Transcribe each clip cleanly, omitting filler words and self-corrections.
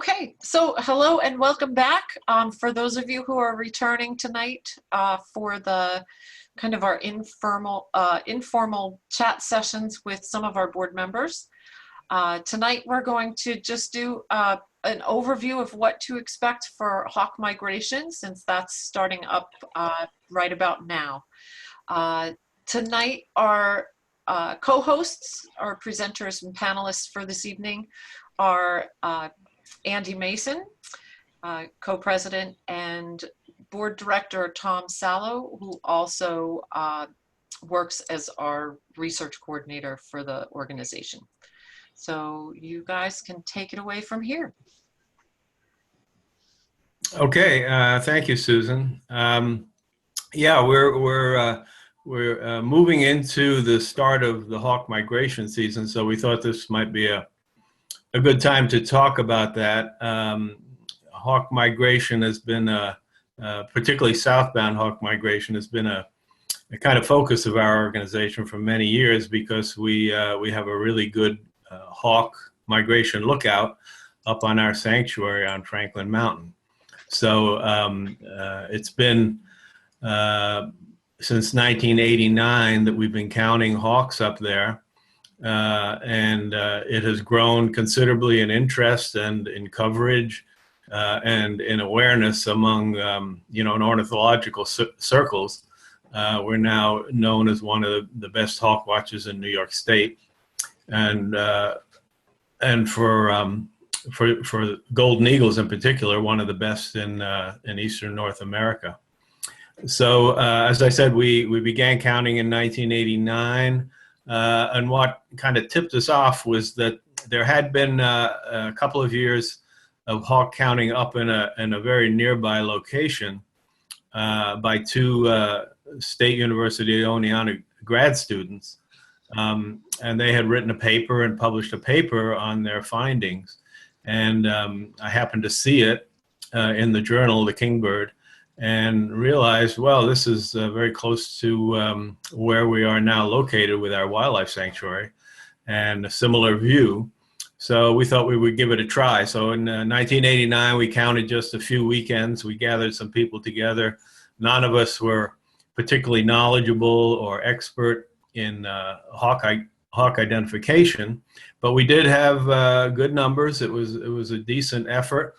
Okay, so hello and welcome back. For those of you who are returning tonight for the kind of our informal chat sessions with some of our board members. Tonight we're going to just do an overview of what to expect for Hawk migration, since that's starting up right about now. Tonight our co-hosts, our presenters and panelists for this evening are Andy Mason, co-president, and board director Tom Sallow, who also works as our research coordinator for the organization. So you guys can take it away from here. Okay, thank you, Susan. Yeah, we're moving into the start of the hawk migration season, so we thought this might be a good time to talk about that. Hawk migration has been, particularly southbound hawk migration, has been a kind of focus of our organization for many years, because we have a really good hawk migration lookout up on our sanctuary on Franklin Mountain. So it's been since 1989 that we've been counting hawks up there. And it has grown considerably in interest and in coverage and in awareness among, in ornithological circles. We're now known as one of the best hawk watchers in New York State, and for golden eagles in particular, one of the best in Eastern North America. So as I said, we began counting in 1989. And what kind of tipped us off was that there had been a couple of years of hawk counting up in a very nearby location by two State University of Oneonta grad students. And they had written a paper and published a paper on their findings. And I happened to see it in the journal, The Kingbird, and realized, well, this is very close to where we are now located with our wildlife sanctuary, and a similar view. So we thought we would give it a try. So in 1989, we counted just a few weekends. We gathered some people together. None of us were particularly knowledgeable or expert in hawk identification, but we did have good numbers. It was a decent effort.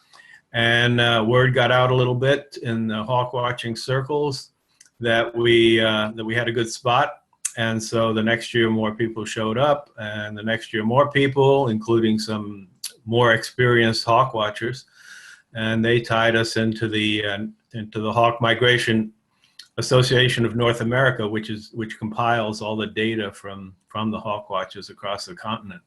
And word got out a little bit in the hawk watching circles that we had a good spot. And so the next year more people showed up, and the next year more people, including some more experienced hawk watchers, and they tied us into the Hawk Migration Association of North America, which compiles all the data from the hawk watchers across the continent.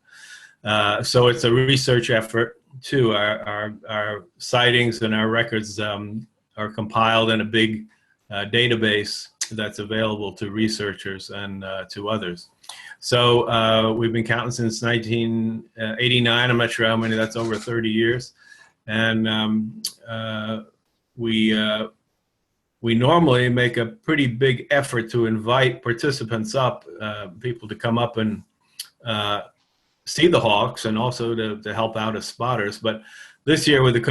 So it's a research effort too. Our sightings and our records are compiled in a big database that's available to researchers and to others. So we've been counting since 1989. I'm not sure how many. That's over 30 years. And we normally make a pretty big effort to invite participants up, people to come up and see the hawks, and also to help out as spotters. But this year with the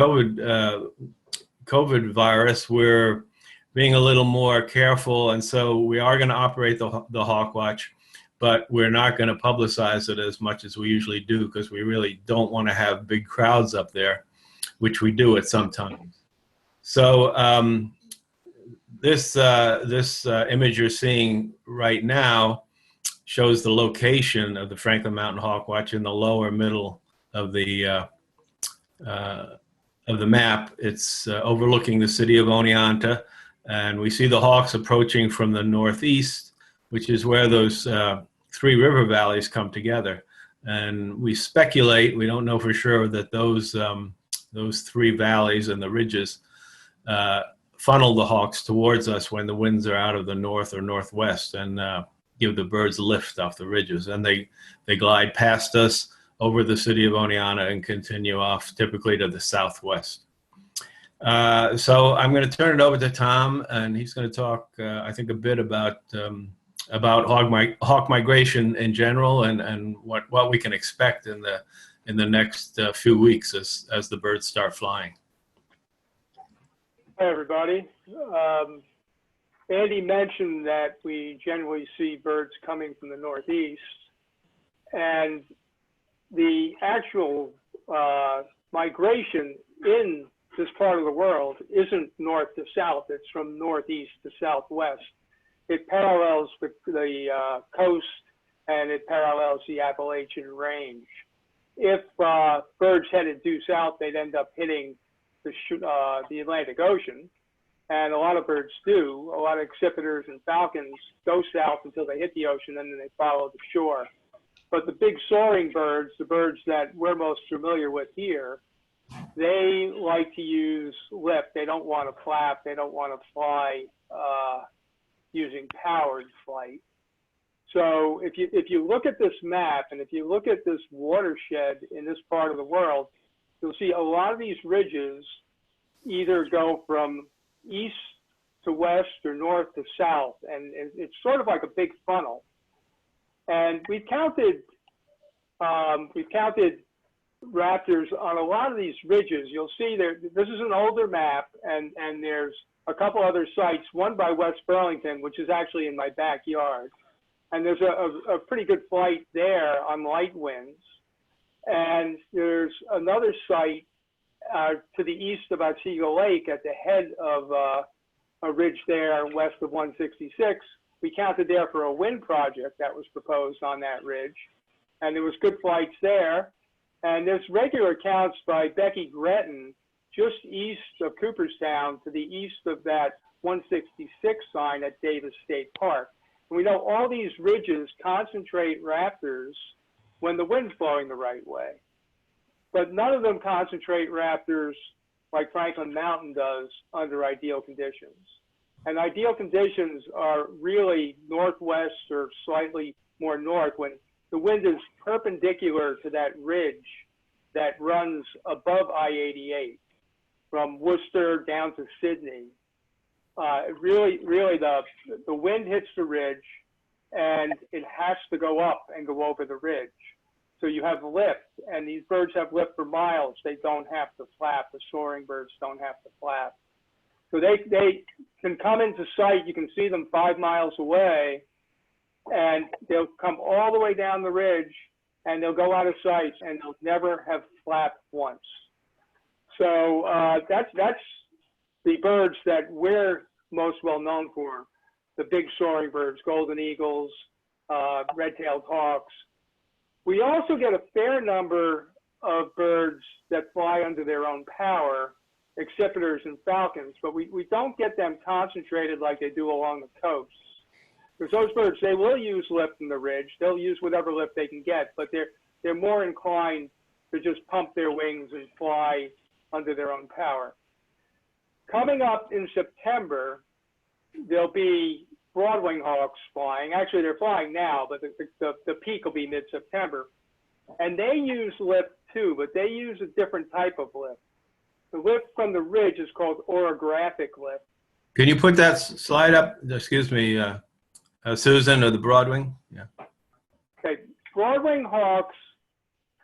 COVID virus, we're being a little more careful, and so we are going to operate the Hawk Watch, but we're not going to publicize it as much as we usually do, because we really don't want to have big crowds up there, which we do at some times. So this image you're seeing right now shows the location of the Franklin Mountain Hawk Watch in the lower middle of the map. It's overlooking the city of Oneonta, and we see the hawks approaching from the northeast, which is where those three river valleys come together. And we speculate, we don't know for sure, that those three valleys and the ridges funnel the hawks towards us when the winds are out of the north or northwest, and give the birds lift off the ridges. And they glide past us over the city of Oneonta and continue off typically to the southwest. So I'm going to turn it over to Tom, and he's going to talk, I think, a bit about hawk migration in general, and what we can expect in in the next few weeks as the birds start flying. Hi, everybody. Andy mentioned that we generally see birds coming from the Northeast, and the actual migration in this part of the world isn't north to south, it's from northeast to southwest. It parallels the coast, and it parallels the Appalachian Range. If birds headed due south, they'd end up hitting the Atlantic Ocean, and a lot of birds do. A lot of accipiters and falcons go south until they hit the ocean, and then they follow the shore. But the big soaring birds, the birds that we're most familiar with here, they like to use lift. They don't want to flap. They don't want to fly using powered flight. So if you look at this map, and if you look at this watershed in this part of the world, you'll see a lot of these ridges either go from east to west or north to south, and it's sort of like a big funnel. And we've counted raptors on a lot of these ridges. You'll see there, this is an older map, and there's a couple other sites, one by West Burlington, which is actually in my backyard. And there's a pretty good flight there on light winds. And there's another site to the east of Otsego Lake at the head of a ridge there west of 166. We counted there for a wind project that was proposed on that ridge. And there was good flights there. And there's regular counts by Becky Gretton just east of Cooperstown to the east of that 166 sign at Davis State Park. And we know all these ridges concentrate raptors when the wind's blowing the right way. But none of them concentrate raptors like Franklin Mountain does under ideal conditions. And ideal conditions are really northwest or slightly more north when the wind is perpendicular to that ridge that runs above I-88 from Worcester down to Sydney. Really, the wind hits the ridge, and it has to go up and go over the ridge. So you have lift, and these birds have lift for miles. They don't have to flap. The soaring birds don't have to flap. So they can come into sight. You can see them 5 miles away, and they'll come all the way down the ridge, and they'll go out of sight, and they'll never have flapped once. So that's the birds that we're most well known for, the big soaring birds, golden eagles, red-tailed hawks. We also get a fair number of birds that fly under their own power, accipiters and falcons, but we don't get them concentrated like they do along the coast. Because those birds, they will use lift from the ridge. They'll use whatever lift they can get, but they're more inclined to just pump their wings and fly under their own power. Coming up in September, there'll be Broadwing Hawks flying. Actually, they're flying now, but the peak will be mid-September. And they use lift too, but they use a different type of lift. The lift from the ridge is called orographic lift. Can you put that slide up? Excuse me, Susan, of the Broadwing? Yeah. Okay, Broadwing Hawks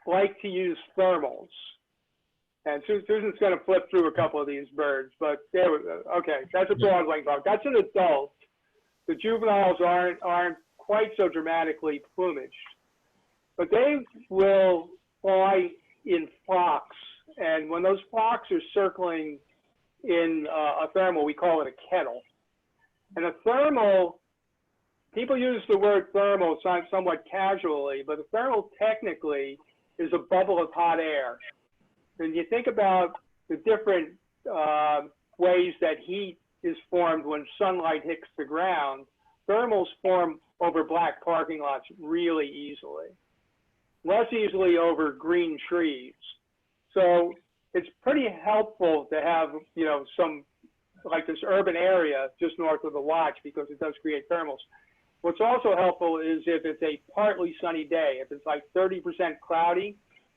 like to use thermals. And Susan's going to flip through a couple of these birds, but there we go. Okay, that's a Broadwing Hawk. That's an adult. The juveniles aren't quite so dramatically plumaged, but they will fly in flocks. And when those flocks are circling in a thermal, we call it a kettle. And a thermal, people use the word thermal somewhat casually, but a thermal technically is a bubble of hot air. And you think about the different ways that heat is formed when sunlight hits the ground, thermals form over black parking lots really easily, less easily over green trees. So it's pretty helpful to have, some, like this urban area just north of the watch, because it does create thermals. What's also helpful is if it's a partly sunny day, if it's like 30% cloudy,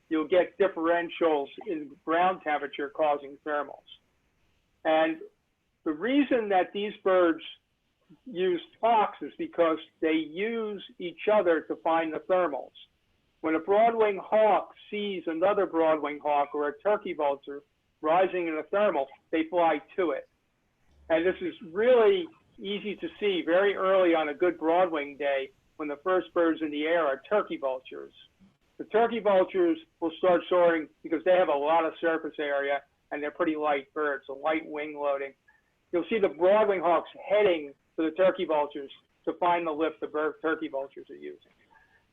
you'll get differentials in ground temperature causing thermals. And the reason that these birds use flocks is because they use each other to find the thermals. When a Broadwing Hawk sees another Broadwing Hawk or a turkey vulture rising in a thermal, they fly to it. And this is really easy to see very early on a good Broadwing day when the first birds in the air are turkey vultures. The turkey vultures will start soaring because they have a lot of surface area and they're pretty light birds, so light wing loading. You'll see the Broadwing Hawks heading to the turkey vultures to find the lift the turkey vultures are using.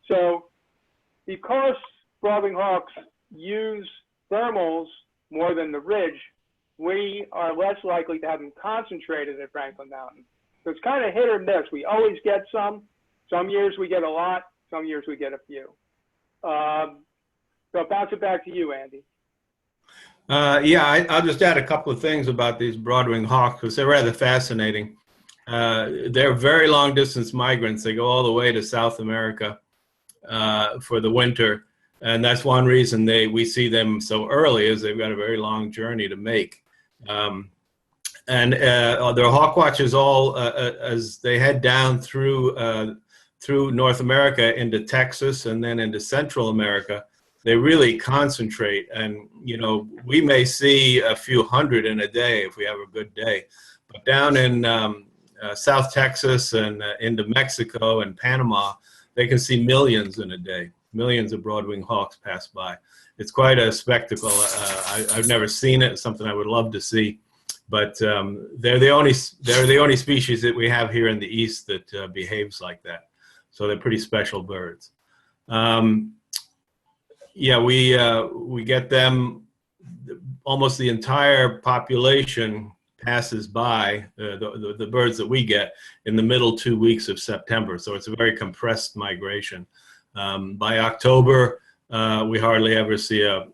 So because Broadwing Hawks use thermals more than the ridge, we are less likely to have them concentrated at Franklin Mountain. So it's kind of hit or miss. We always get some. Some years we get a lot. Some years we get a few. So I'll bounce it back to you, Andy. Yeah, I'll just add a couple of things about these Broadwing Hawks because they're rather fascinating. They're very long distance migrants. They go all the way to South America for the winter. And that's one reason we see them so early is they've got a very long journey to make. Their hawk watches all as they head down through North America into Texas and then into Central America. They really concentrate, and we may see a few hundred in a day if we have a good day. But down in South Texas and into Mexico and Panama, they can see millions in a day. Millions of Broadwing Hawks pass by. It's quite a spectacle. I've never seen it. It's something I would love to see. But they're the only species that we have here in the East that behaves like that. So they're pretty special birds. Yeah, we get them. Almost the entire population passes by the birds that we get in the middle 2 weeks of September. So it's a very compressed migration. By October, we hardly ever see a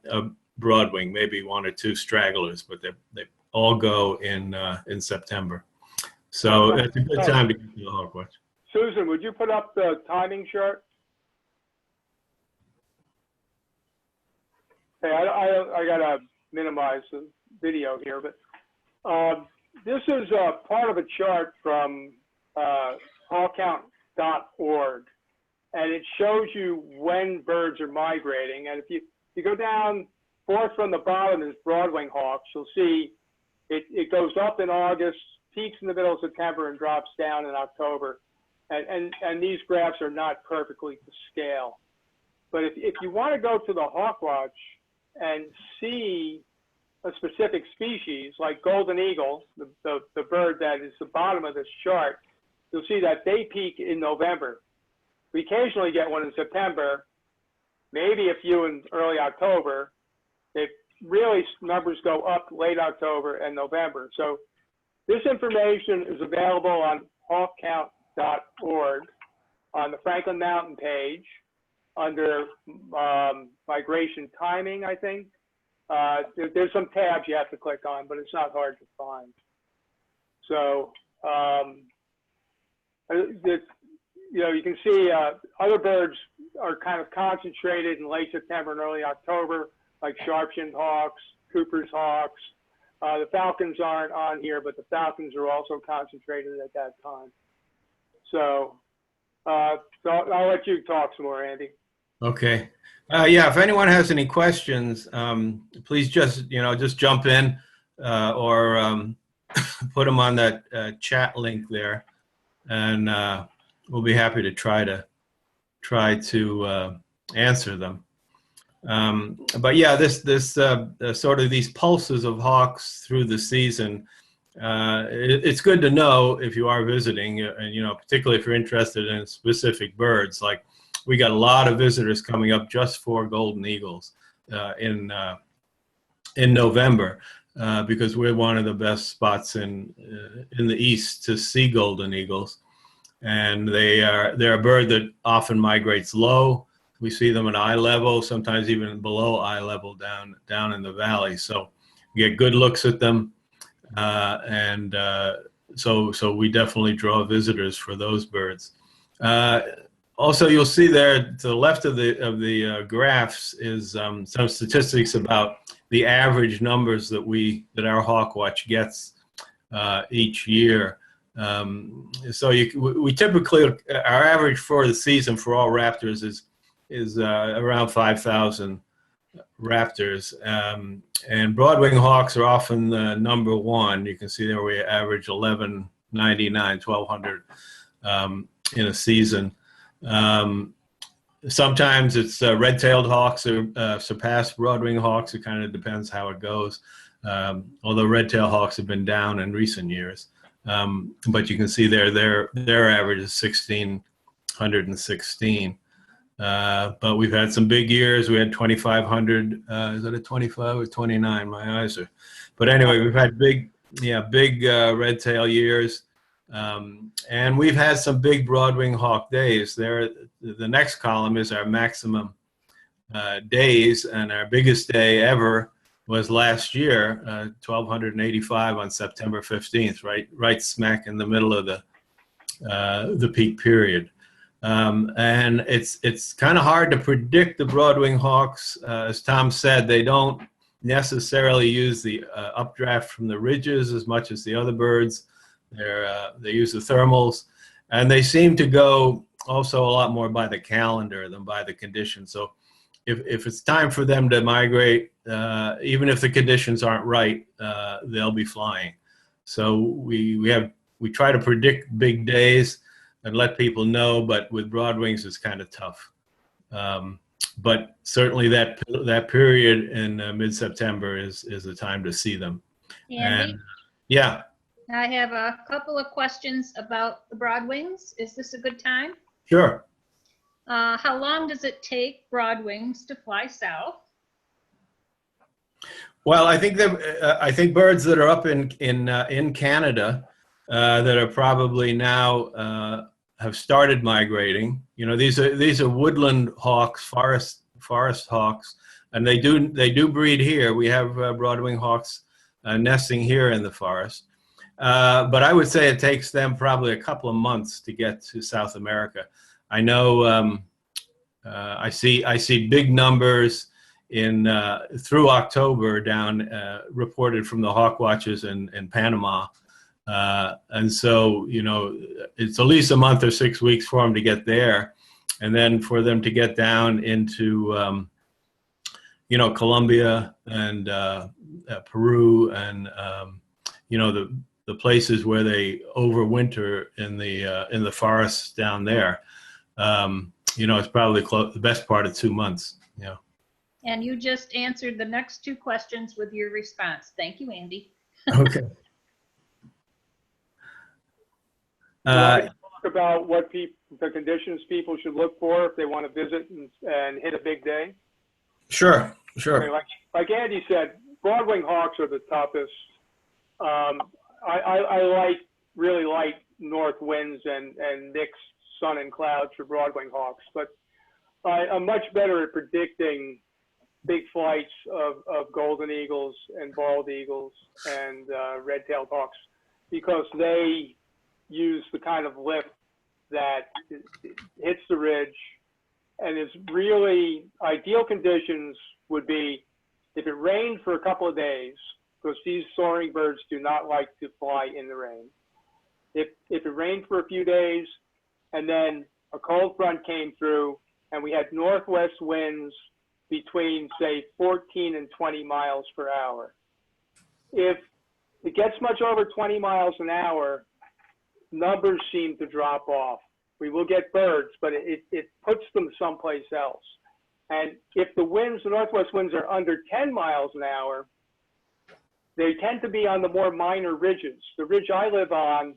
Broadwing, maybe one or two stragglers, but they all go in September. So it's a good time to get to the hawk watch. Susan, would you put up the timing chart? Hey, I gotta minimize the video here, but this is part of a chart from hawkcount.org, and it shows you when birds are migrating. And if you go down, fourth from the bottom is Broadwing Hawks. You'll see it goes up in August, peaks in the middle of September, and drops down in October. And these graphs are not perfectly to scale. But if you want to go to the Hawk Watch and see a specific species like golden eagle, the bird that is the bottom of this chart, you'll see that they peak in November. We occasionally get one in September, maybe a few in early October. It really, numbers go up late October and November. So this information is available on hawkcount.org on the Franklin Mountain page under migration timing, I think. There's some tabs you have to click on, but it's not hard to find. So, you can see other birds are kind of concentrated in late September and early October, like sharp-shinned hawks, Cooper's hawks. The falcons aren't on here, but the falcons are also concentrated at that time. So, I'll let you talk some more, Andy. Okay. Yeah, if anyone has any questions, please just jump in or put them on that chat link there, and we'll be happy to try to answer them. But yeah, this sort of these pulses of hawks through the season. It's good to know if you are visiting, and particularly if you're interested in specific birds. Like we got a lot of visitors coming up just for golden eagles in November because we're one of the best spots in the East to see golden eagles, and they're a bird that often migrates low. We see them at eye level, sometimes even below eye level down in the valley. So we get good looks at them. So we definitely draw visitors for those birds. Also, you'll see there to the left of the graphs is some statistics about the average numbers that our hawk watch gets each year. So we typically, our average for the season for all raptors is is around 5,000 raptors. And Broadwing Hawks are often the number one. You can see there we average 1199, 1,200 in a season. Sometimes it's red-tailed hawks or surpass Broadwing Hawks. It kind of depends how it goes. Although red-tailed hawks have been down in recent years. But you can see there their average is 1,616. But we've had some big years. We had 2,500. Is that a 25 or 29? My eyes are. But anyway, we've had big red-tail years. And we've had some big Broadwing Hawk days. The next column is our maximum days, and our biggest day ever was last year, 1,285 on September 15th, right smack in the middle of the peak period. And it's kind of hard to predict the Broadwing Hawks. As Tom said, they don't necessarily use the updraft from the ridges as much as the other birds. They use the thermals, and they seem to go also a lot more by the calendar than by the conditions. So if it's time for them to migrate, even if the conditions aren't right, they'll be flying. So we try to predict big days and let people know, but with Broadwings it's kind of tough. But certainly that period in mid-September is the time to see them. Andy? And yeah. I have a couple of questions about the Broadwings. Is this a good time? Sure. How long does it take Broadwings to fly south? Well, I think birds that are up in Canada that are probably now have started migrating. You know, these are woodland hawks, forest hawks, and they do breed here. We have Broadwing hawks nesting here in the forest. But I would say it takes them probably a couple of months to get to South America. I know I see big numbers through October down reported from the hawk watches in Panama. And so, you know, it's at least a month or 6 weeks for them to get there. And then for them to get down into, you know, Colombia and Peru and, you know, the places where they overwinter in the forests down there. You know, it's probably the best part of 2 months. Yeah. And you just answered the next two questions with your response. Thank you, Andy. Okay. Talk about what the conditions people should look for if they want to visit and hit a big day. Sure. Okay, like Andy said, Broadwing Hawks are the toughest. I really like north winds and mixed sun and clouds for Broadwing Hawks, but I'm much better at predicting big flights of golden eagles and bald eagles and red-tailed hawks because they use the kind of lift that hits the ridge, and is really ideal conditions would be if it rained for a couple of days, because these soaring birds do not like to fly in the rain. If it rained for a few days and then a cold front came through and we had northwest winds between, say, 14 and 20 miles per hour. If it gets much over 20 miles an hour, numbers seem to drop off. We will get birds, but it puts them someplace else. And if the northwest winds are under 10 miles an hour, they tend to be on the more minor ridges. The ridge I live on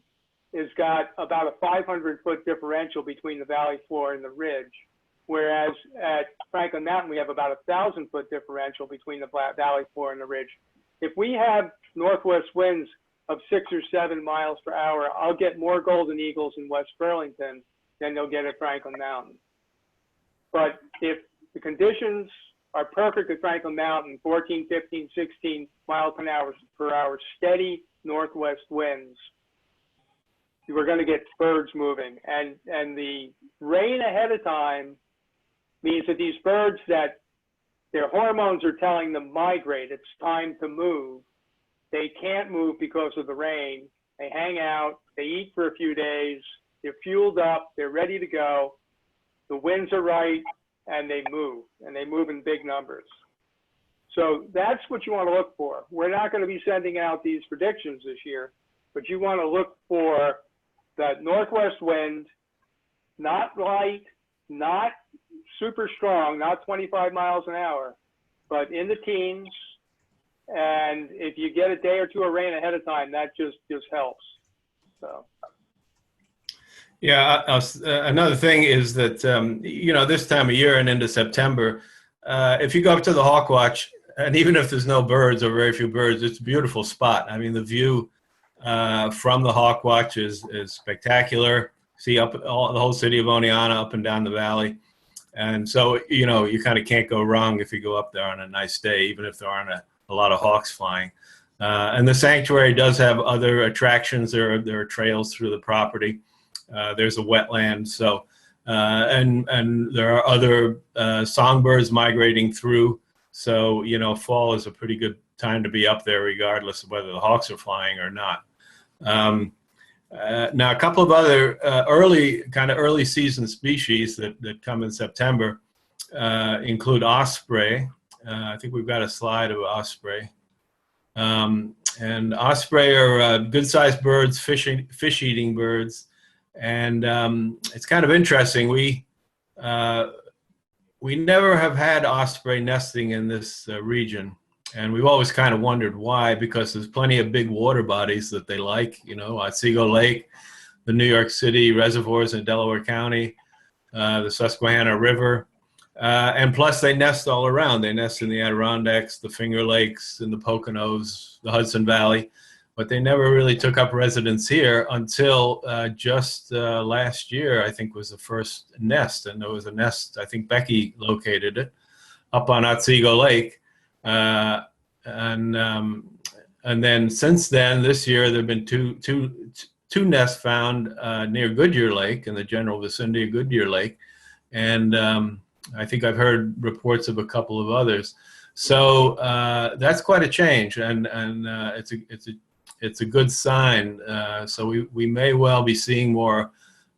has got about a 500-foot differential between the valley floor and the ridge, whereas at Franklin Mountain, we have about a 1,000-foot differential between the valley floor and the ridge. If we have northwest winds of 6 or 7 miles per hour, I'll get more golden eagles in West Burlington than they'll get at Franklin Mountain. But if the conditions are perfect at Franklin Mountain, 14, 15, 16 miles per hour, steady northwest winds, we're going to get birds moving. And the rain ahead of time means that these birds that their hormones are telling them migrate, it's time to move, they can't move because of the rain. They hang out, they eat for a few days, they're fueled up, they're ready to go. The winds are right, and they move in big numbers. So that's what you want to look for. We're not going to be sending out these predictions this year, but you want to look for that northwest wind, not light, not super strong, not 25 miles an hour, but in the teens. And if you get a day or two of rain ahead of time, that just helps. So. Yeah, another thing is that, this time of year and into September, if you go up to the Hawk Watch, and even if there's no birds or very few birds, it's a beautiful spot. I mean, the view from the Hawk Watch is spectacular. See the whole city of Oneonta up and down the valley. And so, you kind of can't go wrong if you go up there on a nice day, even if there aren't a lot of hawks flying. And the sanctuary does have other attractions. There are trails through the property. There's a wetland. So, and there are other songbirds migrating through. So, fall is a pretty good time to be up there, regardless of whether the hawks are flying or not. Now, a couple of other early season species that come in September include Osprey. I think we've got a slide of Osprey. And Osprey are good-sized birds, fish-eating birds. And it's kind of interesting. We never have had osprey nesting in this region, and we've always kind of wondered why, because there's plenty of big water bodies that they like, Otsego Lake, the New York City reservoirs in Delaware County, the Susquehanna River, and plus they nest all around. They nest in the Adirondacks, the Finger Lakes, in the Poconos, the Hudson Valley, but they never really took up residence here until just last year, I think, was the first nest. And there was a nest, I think Becky located it, up on Otsego Lake. And then since then, this year, there have been two nests found near Goodyear Lake, in the general vicinity of Goodyear Lake. And I think I've heard reports of a couple of others. So that's quite a change, and it's a good sign. So we may well be seeing more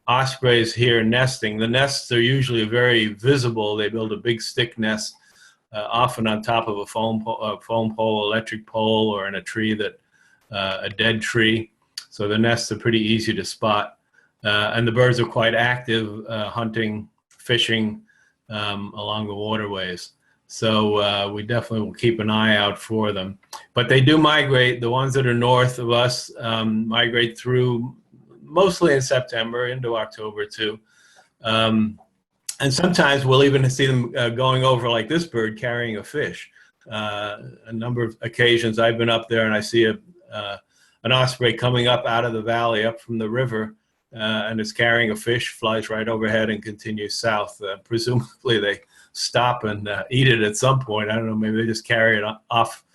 ospreys here nesting. The nests are usually very visible. They build a big stick nest, often on top of a phone pole, electric pole, or in a tree a dead tree. So the nests are pretty easy to spot. And the birds are quite active, hunting, fishing along the waterways. So we definitely will keep an eye out for them. But they do migrate. The ones that are north of us migrate through mostly in September into October too. And sometimes we'll even see them going over, like this bird, carrying a fish. A number of occasions I've been up there and I see an osprey coming up out of the valley, up from the river, and is carrying a fish, flies right overhead and continues south. Presumably they stop and eat it at some point. I don't know, maybe they just carry it off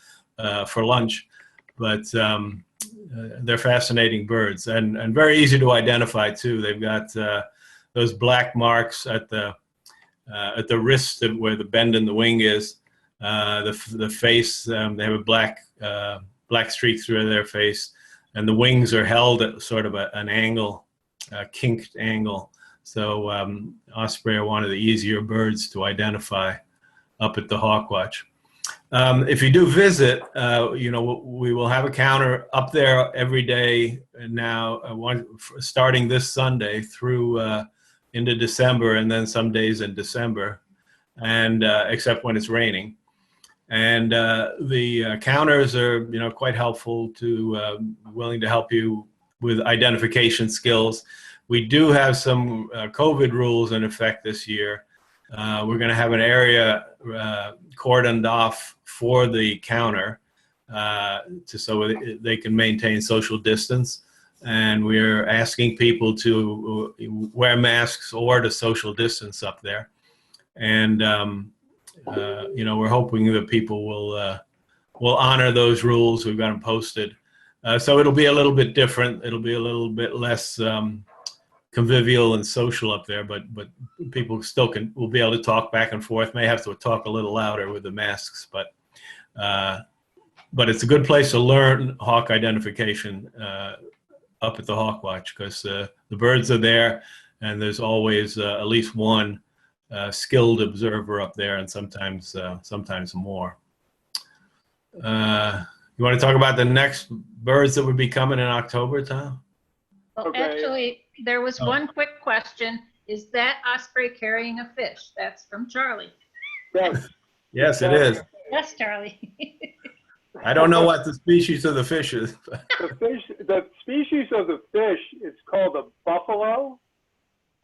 for lunch. But they're fascinating birds, and very easy to identify too. They've got those black marks at the wrist where the bend in the wing is. The face, they have a black streak through their face, and the wings are held at sort of an angle, a kinked angle. So osprey are one of the easier birds to identify up at the Hawk Watch. If you do visit, we will have a counter up there every day now, starting this Sunday through into December, and then some days in December, and except when it's raining. And the counters are, quite helpful willing to help you with identification skills. We do have some COVID rules in effect this year. We're going to have an area cordoned off for the counter so they can maintain social distance. And we're asking people to wear masks or to social distance up there. And, we're hoping that people will honor those rules. We've got them posted. So it'll be a little bit different. It'll be a little bit less convivial and social up there, but people still will be able to talk back and forth. May have to talk a little louder with the masks, but it's a good place to learn hawk identification up at the Hawk Watch, because the birds are there, and there's always at least one skilled observer up there, and sometimes more. You want to talk about the next birds that would be coming in October, Tom? Well, Okay. actually, there was Oh. one quick question. Is that osprey carrying a fish? That's from Charlie. Yes. Yes, it is. Yes, Charlie. I don't know what the species of the fish is. The species of the fish is called a buffalo.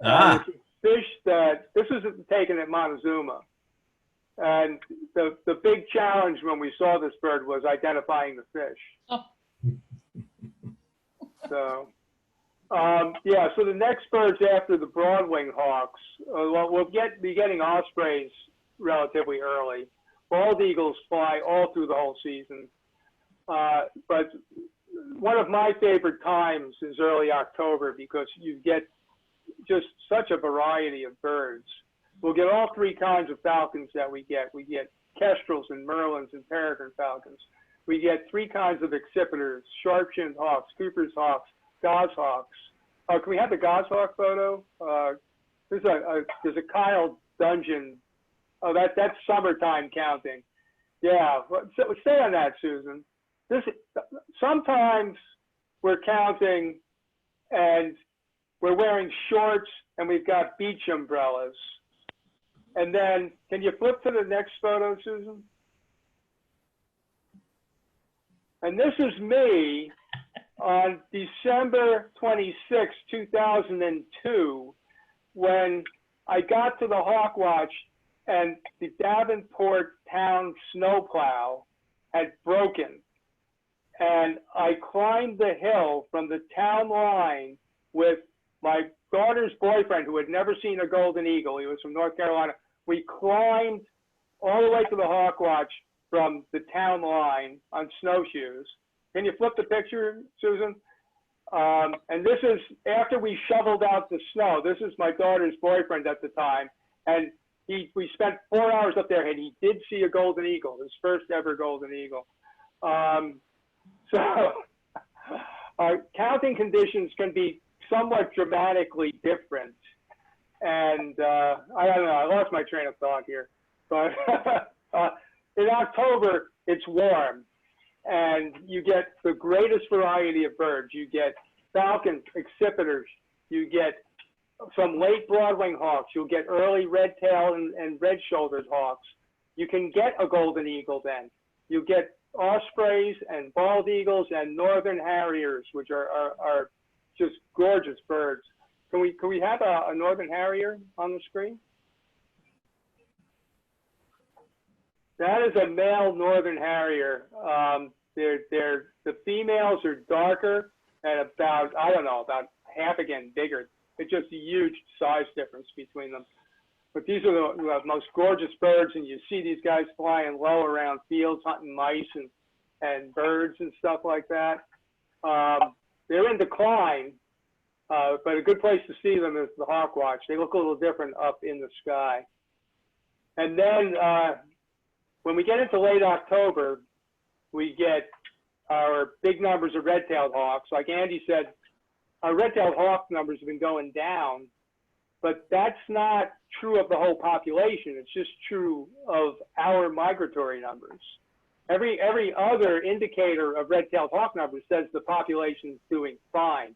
Ah, It's a fish that, this is taken at Montezuma. And the big challenge when we saw this bird was identifying the fish. Oh. So, yeah, so the next birds after the Broadwing Hawks, well, we'll be getting ospreys relatively early. Bald eagles fly all through the whole season. But one of my favorite times is early October because you get just such a variety of birds. We'll get all three kinds of falcons that we get. We get kestrels and merlins and peregrine falcons. We get three kinds of accipiters: sharp-shinned hawks, Cooper's hawks, goshawks. Can we have the goshawk photo? There's a Kyle Dungeon. Oh, that's summertime counting. Yeah, so stay on that, Susan. Sometimes we're counting and we're wearing shorts and we've got beach umbrellas. And then, can you flip to the next photo, Susan? And this is me on December 26, 2002, when I got to the Hawk Watch and the Davenport town snowplow had broken. And I climbed the hill from the town line with my daughter's boyfriend, who had never seen a golden eagle. He was from North Carolina. We climbed all the way to the Hawk Watch from the town line on snowshoes. Can you flip the picture, Susan? And this is after we shoveled out the snow. This is my daughter's boyfriend at the time. And we spent 4 hours up there, and he did see a golden eagle, his first ever golden eagle. So counting conditions can be somewhat dramatically different. And I don't know, I lost my train of thought here. But in October, it's warm, and you get the greatest variety of birds. You get falcons, accipiters, you get some late Broadwing hawks, you'll get early red-tailed and red-shouldered hawks. You can get a golden eagle then. You get ospreys and bald eagles and northern harriers, which are just gorgeous birds. Can we have a northern harrier on the screen? That is a male northern harrier. The females are darker and about, I don't know, about half again bigger. It's just a huge size difference between them. But these are the most gorgeous birds, and you see these guys flying low around fields, hunting mice and birds and stuff like that. They're in decline, but a good place to see them is the Hawk Watch. They look a little different up in the sky. And then when we get into late October, we get our big numbers of red-tailed hawks. Like Andy said, our red-tailed hawk numbers have been going down, but that's not true of the whole population. It's just true of our migratory numbers. Every other indicator of red-tailed hawk numbers says the population is doing fine.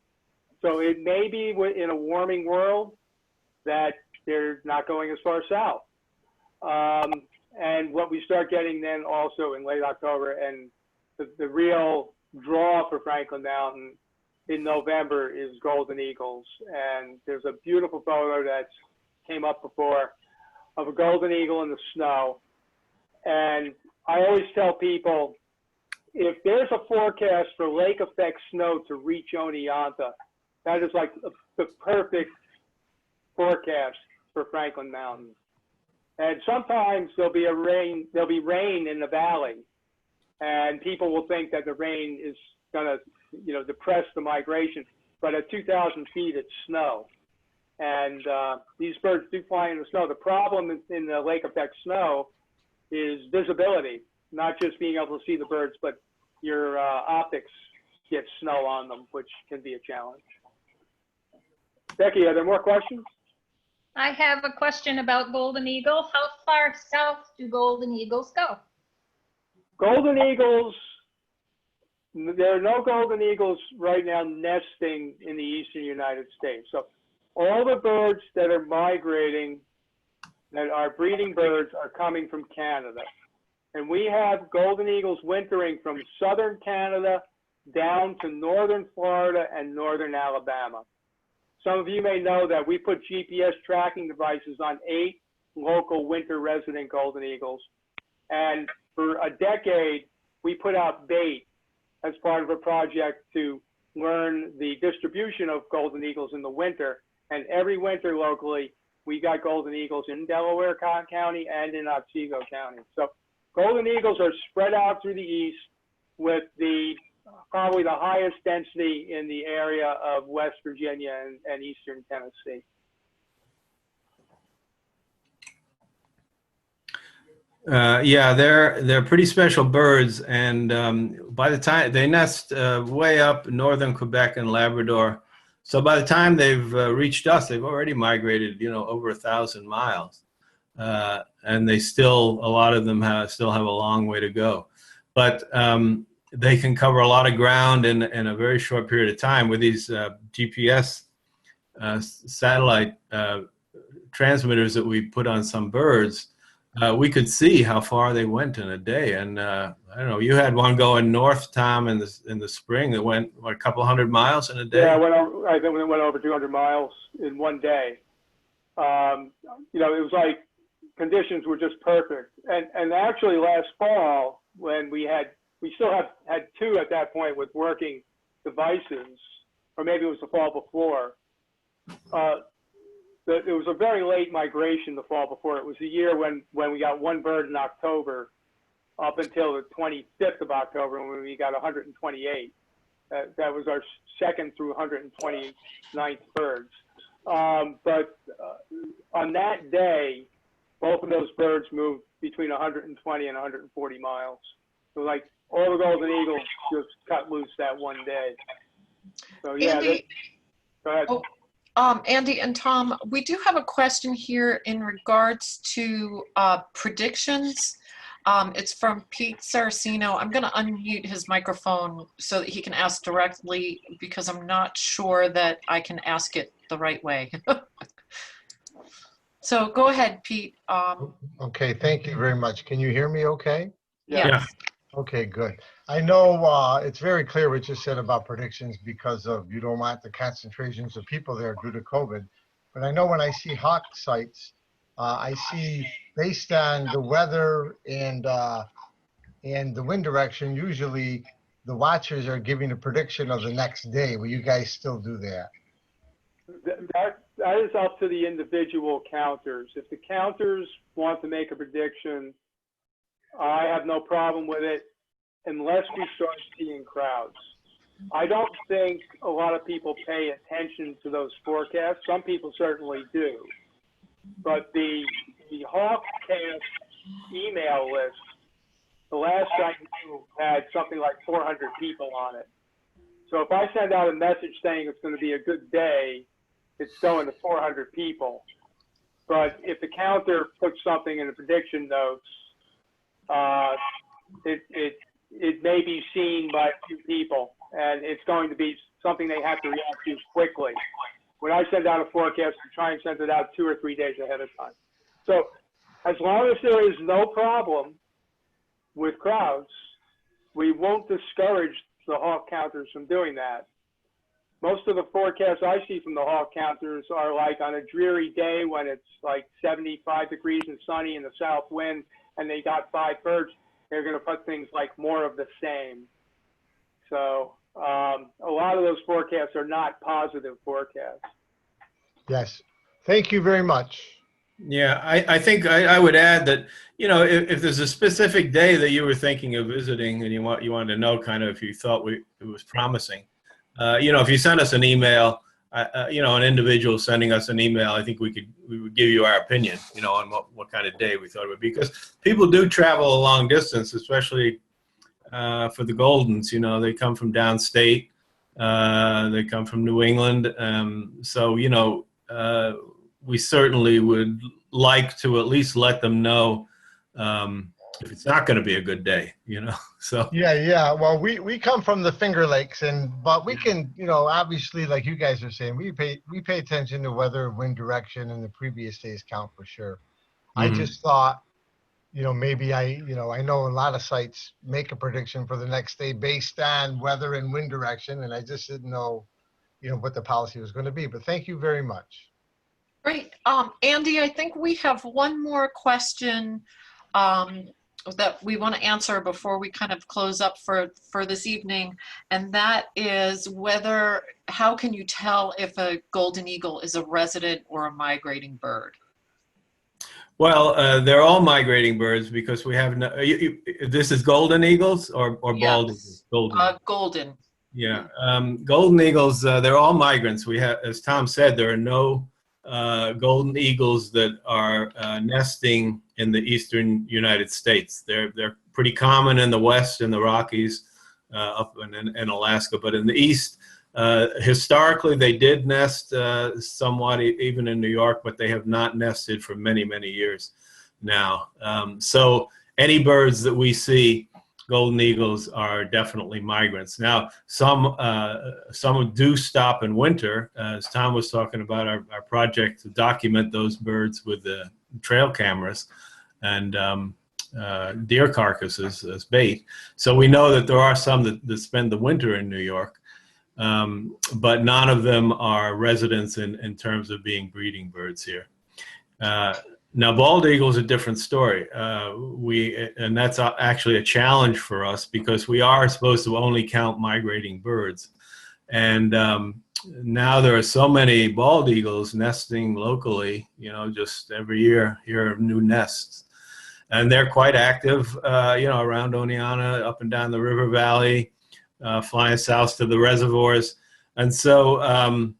So it may be in a warming world that they're not going as far south. And what we start getting then also in late October, and the real draw for Franklin Mountain in November is golden eagles. And there's a beautiful photo that came up before of a golden eagle in the snow. And I always tell people, if there's a forecast for lake effect snow to reach Oneonta, that is like the perfect forecast for Franklin Mountain. And sometimes there'll be rain in the valley, and people will think that the rain is gonna, depress the migration. But at 2,000 feet, it's snow, and these birds do fly in the snow. The problem in the lake effect snow is visibility, not just being able to see the birds, but your optics get snow on them, which can be a challenge. Becky, are there more questions? I have a question about golden eagle. How far south do golden eagles go? Golden eagles, there are no golden eagles right now nesting in the eastern United States. So all the birds that are migrating, that are breeding birds, are coming from Canada. And we have golden eagles wintering from southern Canada down to northern Florida and northern Alabama. Some of you may know that we put GPS tracking devices on 8 local winter resident golden eagles. And for a decade, we put out bait as part of a project to learn the distribution of golden eagles in the winter. And every winter locally, we got golden eagles in Delaware County and in Otsego County. So golden eagles are spread out through the east with probably the highest density in the area of West Virginia and eastern Tennessee. Yeah, they're pretty special birds, and by the time they nest way up northern Quebec and Labrador, so by the time they've reached us, they've already migrated, over 1,000 miles, and they still, a lot of them still have a long way to go, but they can cover a lot of ground in a very short period of time with these GPS satellite transmitters that we put on some birds. We could see how far they went in a day, and I don't know. You had one going north, Tom, in the spring that went a couple hundred miles in a day. Yeah, I think it went over 200 miles in one day. It was like conditions were just perfect. And actually, last fall when we still had 2 at that point with working devices, or maybe it was the fall before. It was a very late migration the fall before. It was the year when we got 1 bird in October up until the 25th of October when we got 128. That was our second through 129th birds. But on that day, both of those birds moved between 120 and 140 miles. So like all the golden eagles just cut loose that one day. So yeah, Andy, go ahead. Andy and Tom, we do have a question here in regards to predictions. It's from Pete Saracino. I'm going to unmute his microphone so that he can ask directly, because I'm not sure that I can ask it the right way. So go ahead, Pete. Okay, thank you very much. Can you hear me okay? Yeah. Okay, good. I know it's very clear what you said about predictions because of you don't want the concentrations of people there due to COVID. But I know when I see hawk sites, I see based on the weather and the wind direction, usually the watchers are giving a prediction of the next day. Will you guys still do that? That is up to the individual counters. If the counters want to make a prediction, I have no problem with it unless we start seeing crowds. I don't think a lot of people pay attention to those forecasts. Some people certainly do. But the Hawkcast email list, the last I knew, had something like 400 people on it. So if I send out a message saying it's going to be a good day, it's going to 400 people. But if the counter puts something in the prediction notes, it may be seen by a few people, and it's going to be something they have to react to quickly. When I send out a forecast, I try and send it out 2 or 3 days ahead of time. So as long as there is no problem with crowds, we won't discourage the hawk counters from doing that. Most of the forecasts I see from the hawk counters are like on a dreary day when it's like 75 degrees and sunny in the south wind, and they got 5 birds, they're going to put things like more of the same. So a lot of those forecasts are not positive forecasts. Yes. Thank you very much. Yeah, I think I would add that, if there's a specific day that you were thinking of visiting and you wanted to know kind of if you thought it was promising, if you send us an email, an individual sending us an email, I think we would give you our opinion, on what kind of day we thought it would be, because people do travel a long distance, especially for the Goldens. They come from downstate, they come from New England, so we certainly would like to at least let them know if it's not going to be a good day, you know. So Yeah. Well, we come from the Finger Lakes, but we can, obviously, like you guys are saying, we pay attention to weather, wind direction, and the previous day's count for sure. I just thought, maybe I know a lot of sites make a prediction for the next day based on weather and wind direction, and I just didn't know, what the policy was going to be. But thank you very much. Great. Andy, I think we have one more question that we want to answer before we kind of close up for this evening. And that is how can you tell if a golden eagle is a resident or a migrating bird? well, they're all migrating birds because we have this is golden eagles or bald eagles? Golden. Yeah, golden eagles, they're all migrants. We have, as Tom said, there are no golden eagles that are nesting in the eastern United States. They're pretty common in the West, in the Rockies, up in Alaska, but in the East, historically they did nest somewhat even in New York, but they have not nested for many, many years now. So any birds that we see, golden eagles are definitely migrants. Now, some do stop in winter, as Tom was talking about our project to document those birds with the trail cameras and deer carcasses as bait. So we know that there are some that spend the winter in New York, but none of them are residents in terms of being breeding birds here. Now, bald eagle is a different story. And that's actually a challenge for us because we are supposed to only count migrating birds. And now there are so many bald eagles nesting locally, just every year, here are new nests. And they're quite active, around Oneonta, up and down the river valley, flying south to the reservoirs. And so,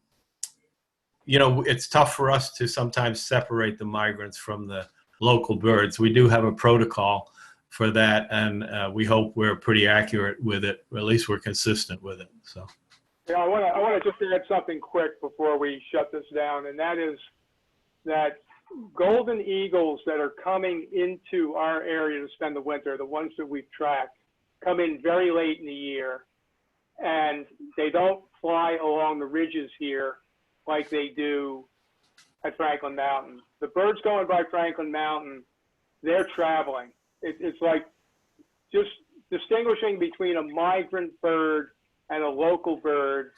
it's tough for us to sometimes separate the migrants from the local birds. We do have a protocol for that, and we hope we're pretty accurate with it, or at least we're consistent with it. So, yeah, I want to just add something quick before we shut this down, and that is that golden eagles that are coming into our area to spend the winter, the ones that we've tracked, come in very late in the year, and they don't fly along the ridges here like they do at Franklin Mountain. The birds going by Franklin Mountain, they're traveling. It's like just distinguishing between a migrant bird and a local bird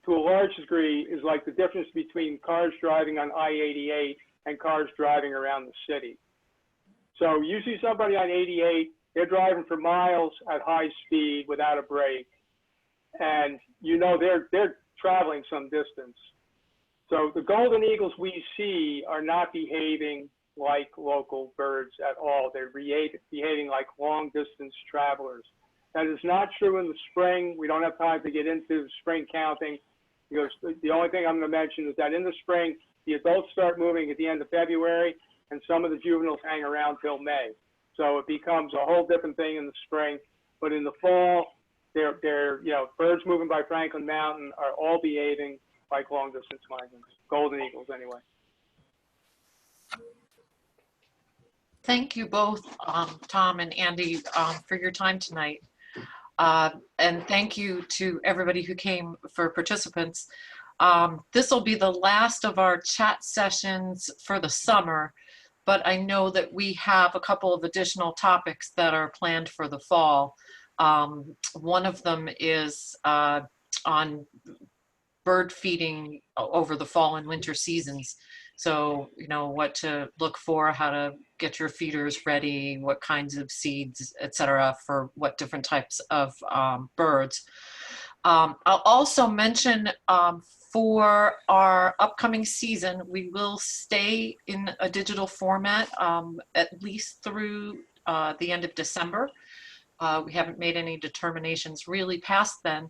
to a large degree is like the difference between cars driving on I-88 and cars driving around the city. So you see somebody on 88, they're driving for miles at high speed without a brake, and they're traveling some distance. So the golden eagles we see are not behaving like local birds at all. They're behaving like long distance travelers. That is not true in the spring. We don't have time to get into the spring counting because the only thing I'm going to mention is that in the spring, the adults start moving at the end of February and some of the juveniles hang around till May. So it becomes a whole different thing in the spring. But in the fall, birds moving by Franklin Mountain are all behaving like long distance migrants, golden eagles anyway. Thank you both, Tom and Andy, for your time tonight. And thank you to everybody who came for participants. This will be the last of our chat sessions for the summer, but I know that we have a couple of additional topics that are planned for the fall. One of them is on bird feeding over the fall and winter seasons. So, what to look for, how to get your feeders ready, what kinds of seeds, etc., for what different types of birds. I'll also mention for our upcoming season, we will stay in a digital format at least through the end of December. We haven't made any determinations really past then.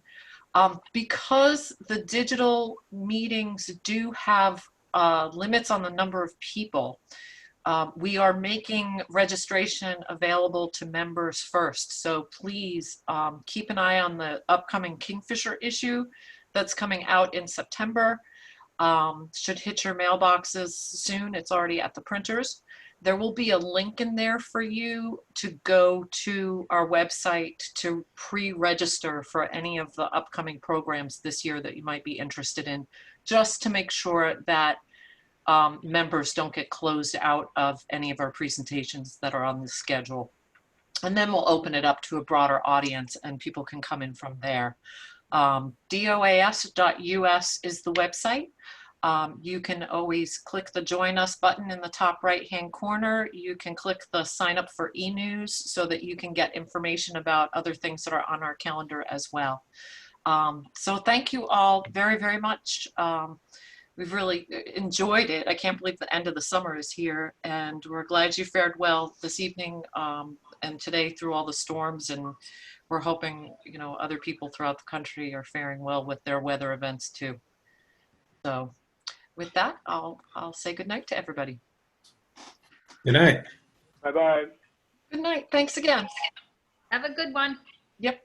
Because the digital meetings do have limits on the number of people, we are making registration available to members first. So please keep an eye on the upcoming Kingfisher issue that's coming out in September. Should hit your mailboxes soon. It's already at the printers. There will be a link in there for you to go to our website to pre-register for any of the upcoming programs this year that you might be interested in, just to make sure that members don't get closed out of any of our presentations that are on the schedule. And then we'll open it up to a broader audience and people can come in from there. doas.us is the website. You can always click the Join Us button in the top right-hand corner. You can click the Sign Up for e-news so that you can get information about other things that are on our calendar as well. So thank you all very, very much. We've really enjoyed it. I can't believe the end of the summer is here, and we're glad you fared well this evening and today through all the storms, and we're hoping, you know, other people throughout the country are faring well with their weather events too. So with that, I'll say good night to everybody. Good night. Bye-bye. Good night. Thanks again. Have a good one. Yep.